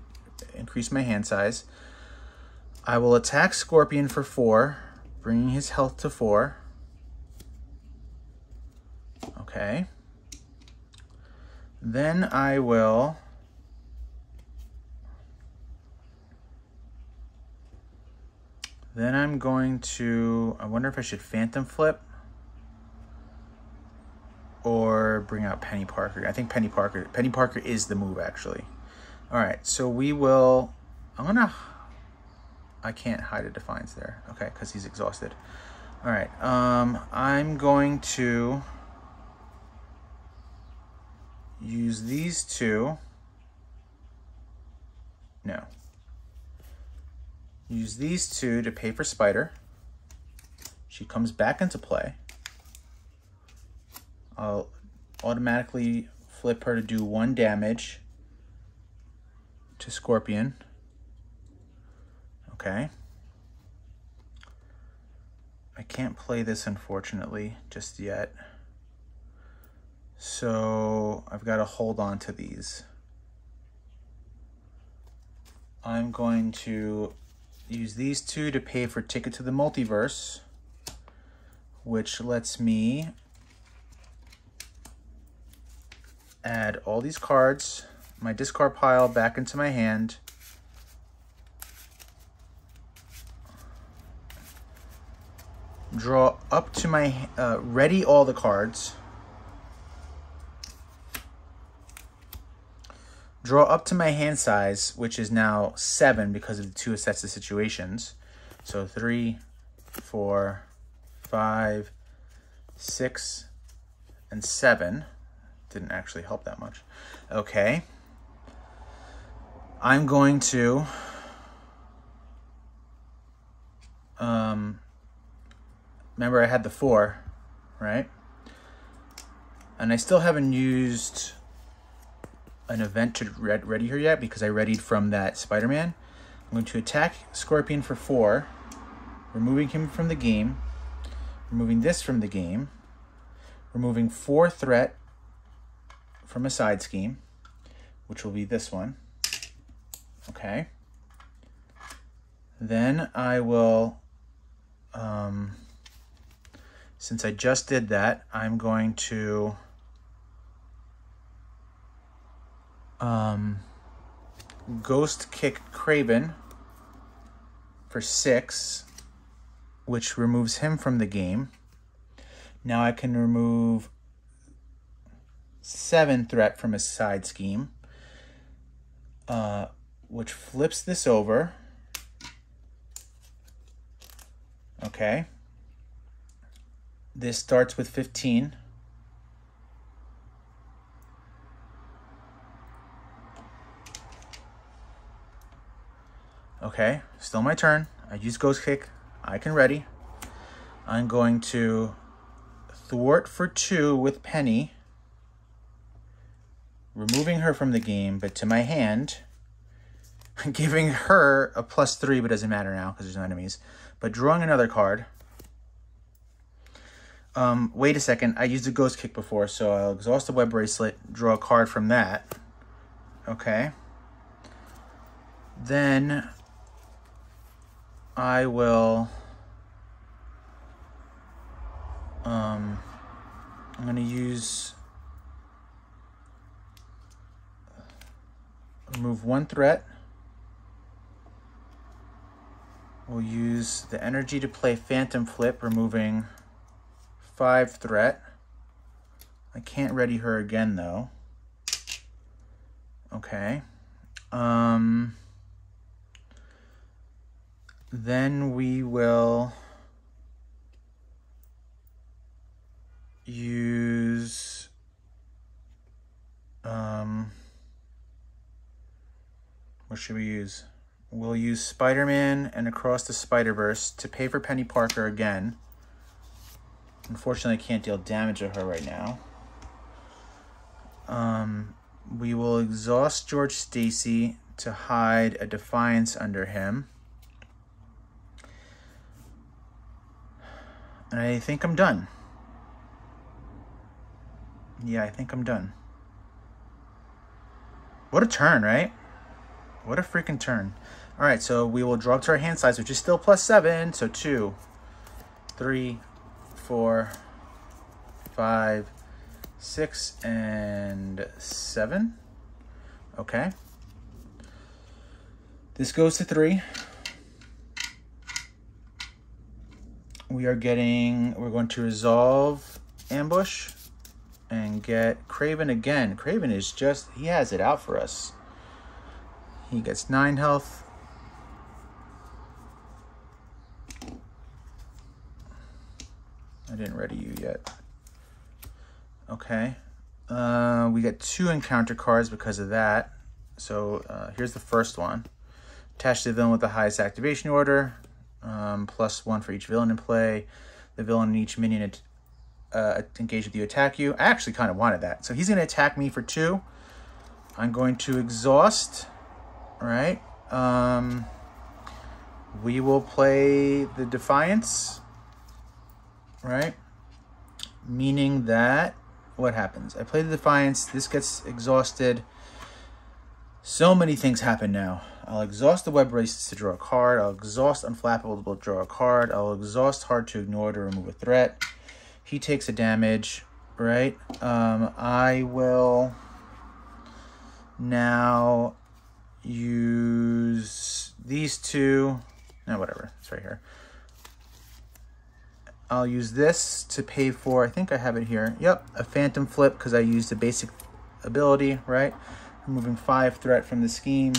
A: increase my hand size. I will attack Scorpion for 4, bringing his health to 4. Okay. Then I will... Then I'm going to... I wonder if I should Phantom Flip or bring out Penny Parker. I think Penny Parker is the move, actually. All right, so we will... I can't hide a Defiance there. Okay, because he's exhausted. All right, I'm going to use these 2. No. Use these 2 to pay for Spider. She comes back into play. I'll automatically flip her to do 1 damage to Scorpion. Okay. I can't play this, unfortunately, just yet. So I've got to hold on to these. I'm going to use these two to pay for Ticket to the Multiverse, which lets me add all these cards, my discard pile, back into my hand. Draw up to my, ready all the cards. Draw up to my hand size, which is now 7 because of the 2 sets of situations. So 3, 4, 5, 6, and 7. Didn't actually help that much. Okay. I'm going to remember I had the 4, right? And I still haven't used an event to ready her yet because I readied from that Spider-Man. I'm going to attack Scorpion for 4, removing him from the game, removing this from the game, removing 4 threat from a side scheme, which will be this one. Okay. Then I will, since I just did that, I'm going to Ghost Kick Kraven for 6, which removes him from the game. Now I can remove 7 threat from a side scheme, which flips this over. Okay. This starts with 15. Okay, still my turn. I use Ghost Kick. I can ready. I'm going to thwart for 2 with Penny, removing her from the game, but to my hand, giving her a +3, but doesn't matter now because there's no enemies, but drawing another card. Wait a second, I used a Ghost Kick before, so I'll exhaust the Web Bracelet, draw a card from that. Okay. Then I will, I'm going to use, remove 1 threat. We'll use the energy to play Phantom Flip, removing 5 threat. I can't ready her again, though. Okay. Then we will use what should we use? We'll use Spider-Man and Across the Spider-Verse to pay for Penny Parker again. Unfortunately, I can't deal damage to her right now. We will exhaust George Stacy to hide a Defiance under him. And I think I'm done. Yeah, I think I'm done. What a turn, right? What a freaking turn. All right, so we will draw up to our hand size, which is still +7. So 2, 3, 4, 5, 6, and 7. Okay. This goes to 3. We're going to resolve Ambush and get Kraven again. Kraven is just, he has it out for us. He gets 9 health. I didn't ready you yet. Okay. We get 2 encounter cards because of that. So here's the first one. Attach the villain with the highest activation order. +1 for each villain in play. The villain and each minion engaged with you attack you. I actually kind of wanted that. So he's going to attack me for 2. I'm going to exhaust. All right. We will play the Defiance. right? Meaning that, what happens? I play the Defiance, this gets exhausted. So many things happen now. I'll exhaust the Web Races to draw a card. I'll exhaust Unflappable to draw a card. I'll exhaust Hard to Ignore to remove a threat. He takes a damage, right? I will now use these two. No, whatever. It's right here. I'll use this to pay for, I think I have it here. Yep, a Phantom Flip because I used the basic ability, right? Removing 5 threat from the scheme.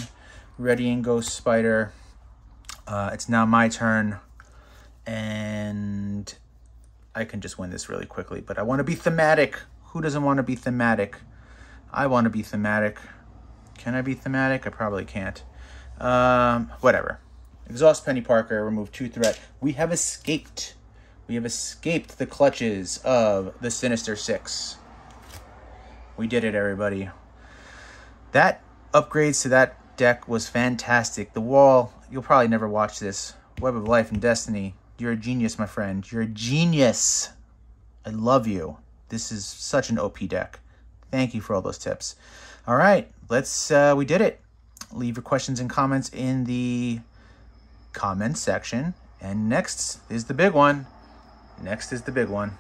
A: Readying Ghost Spider. It's now my turn. And I can just win this really quickly. But I want to be thematic. Who doesn't want to be thematic? I want to be thematic. Can I be thematic? I probably can't. Whatever. Exhaust Penny Parker. Remove 2 threat. We have escaped. We have escaped the clutches of the Sinister Six. We did it, everybody. That upgrades to that deck was fantastic. The wall, you'll probably never watch this. Web of Life and Destiny. You're a genius, my friend. You're a genius. I love you. This is such an OP deck. Thank you for all those tips. All right, we did it. Leave your questions and comments in the comments section. And next is the big one. Next is the big one.